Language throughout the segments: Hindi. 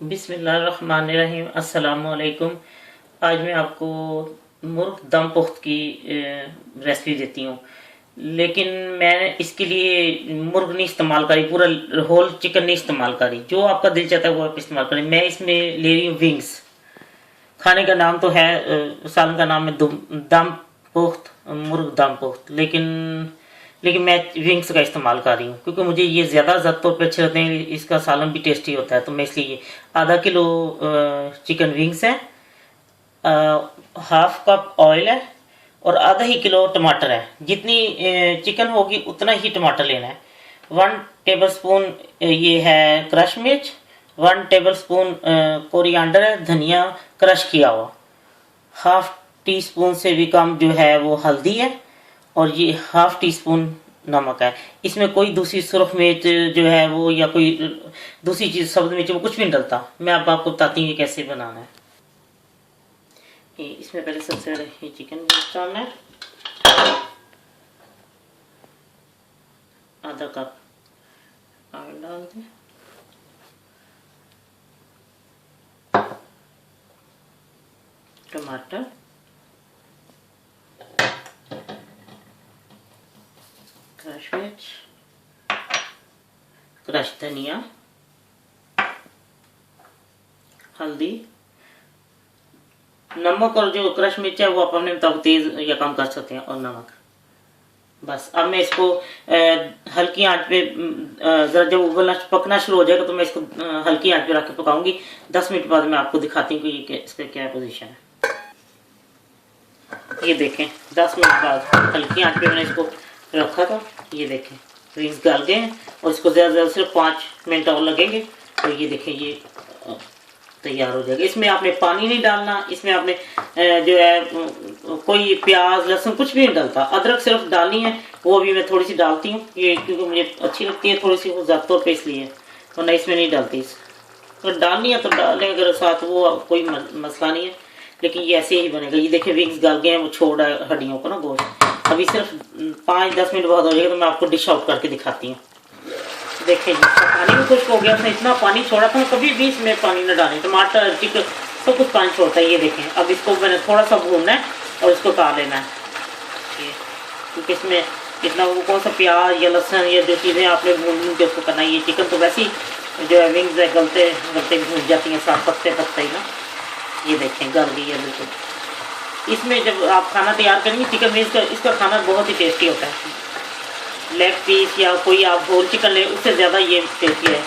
बिस्मिल्लाहिर्रहमानिर्रहीम। अस्सलामुअलैकुम। आज मैं आपको मुर्ग दम पुख्त की रेसिपी देती हूँ, लेकिन मैं इसके लिए मुर्ग नहीं इस्तेमाल करी, पूरा होल चिकन नहीं इस्तेमाल करी। जो आपका दिल चाहता है वो आप इस्तेमाल करें। मैं इसमें ले रही हूँ विंग्स। खाने का नाम तो है, सालन का नाम है दम पुख्त, मुर्ग दम पुख्त, लेकिन मैं विंग्स का इस्तेमाल कर रही हूँ क्योंकि मुझे ये ज़्यादा तौर पे अच्छे लगते हैं। इसका सालन भी टेस्टी होता है, तो मैं इसलिए आधा किलो चिकन विंग्स है, हाफ कप ऑयल है और आधा ही किलो टमाटर है। जितनी चिकन होगी उतना ही टमाटर लेना है। 1 टेबल स्पून ये है क्रश मिर्च, 1 टेबल स्पून कोरिएंडर है, धनिया क्रश किया हुआ, हाफ टी स्पून से भी कम जो है वो हल्दी है, और ये हाफ टी स्पून नमक है। इसमें कोई दूसरी सुरख मिर्च जो है वो या कोई दूसरी चीज सब्ज मिर्च वो कुछ भी नहीं डलता। मैं अब आपको बताती हूँ कैसे बनाना है। इसमें पहले सबसे पहले ये चिकन मिर्च डालना है, आधा कप ऑयल डाल दें, टमाटर, क्रश मिर्च, क्रश धनिया, हल्दी, नमक, और जो क्रश मिर्च है वो आप अपने मुताबिक तेज या कम कर सकते हैं, और नमक। बस अब मैं इसको हल्की आंच पे जरा जब उबलना पकना शुरू हो जाएगा तो मैं इसको हल्की आंच पे रख के पकाऊंगी। 10 मिनट बाद मैं आपको दिखाती हूँ कि इसका क्या पोजीशन है। ये देखें, 10 मिनट बाद हल्की आंच पे मैंने इसको रखा था। ये देखें विंग्स गल गए हैं और इसको ज़्यादा से ज़्यादा सिर्फ 5 मिनट और लगेंगे। तो ये देखें ये तैयार हो जाएगा। इसमें आपने पानी नहीं डालना, इसमें आपने जो है कोई प्याज लहसुन कुछ भी नहीं डालता। अदरक सिर्फ डालनी है, वो भी मैं थोड़ी सी डालती हूँ ये क्योंकि मुझे अच्छी लगती है थोड़ी सी, वो ज़्यादा तौर पर इसलिए, तो ना इसमें नहीं डालती। अगर डालनी है तो डालें, अगर साथ वो कोई मसला नहीं है, लेकिन ये ऐसे ही बनेगा। ये देखिए विंग्स गल गए हैं, वो छोड़ है हड्डियों को ना गोश्त। अभी सिर्फ 5-10 मिनट बाद हो जाएगा तो मैं आपको डिश आउट करके दिखाती हूँ। देखिए जी पानी भी खुश्क हो गया, उसने इतना पानी छोड़ा था, कभी भी इसमें पानी न डालें। टमाटर चिकन सब कुछ पानी छोड़ता है। ये देखें अब इसको मैंने थोड़ा सा भूनना है और इसको उतार लेना है, क्योंकि इसमें इतना वो कौन सा प्याज या लहसुन या जो चीज़ें आपने भून के उसको करना है। ये चिकन तो वैसे ही जो है विंग्स है गलते गलते भून जाती हैं साथ पकते ही ना। ये देखें गल गई है बिल्कुल। इसमें जब आप खाना तैयार करेंगे चिकन विंग्स का, इसका खाना बहुत ही टेस्टी होता है। लेग पीस या कोई आप होल चिकन ले उससे ज़्यादा ये टेस्टी है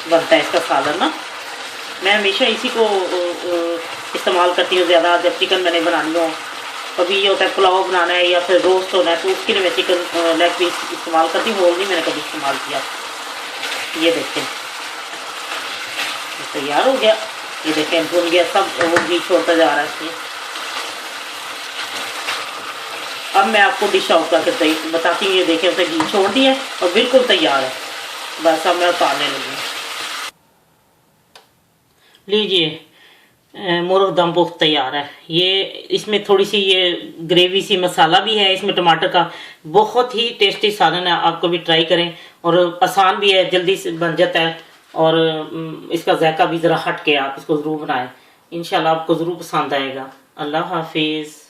बनता है इसका सालन ना। मैं हमेशा इसी को इस्तेमाल करती हूँ ज़्यादा जब चिकन मैंने बनानी हो। कभी ये होता है पुलाव बनाना है या फिर रोस्ट होना है तो उसके लिए मैं चिकन लेग पीस इस्तेमाल करती हूँ, होल नहीं मैंने कभी इस्तेमाल किया। ये देखें तैयार हो गया। ये देखें भुन गया सब, वो घी छोड़ता जा रहा है इसमें। अब मैं आपको डिश आउट करके बताती हूँ। ये देखें उसने घी छोड़ दिया और बिल्कुल तैयार है। बस अब मैं उतारने लगी। लीजिए मुर्ग दम पुख्त तैयार है। ये इसमें थोड़ी सी ये ग्रेवी सी मसाला भी है इसमें टमाटर का। बहुत ही टेस्टी सालन है, आप कभी ट्राई करें, और आसान भी है, जल्दी से बन जाता है, और इसका जायका भी ज़रा हट के आप इसको ज़रूर बनाएं। इंशाल्लाह आपको ज़रूर पसंद आएगा। अल्लाह हाफिज़।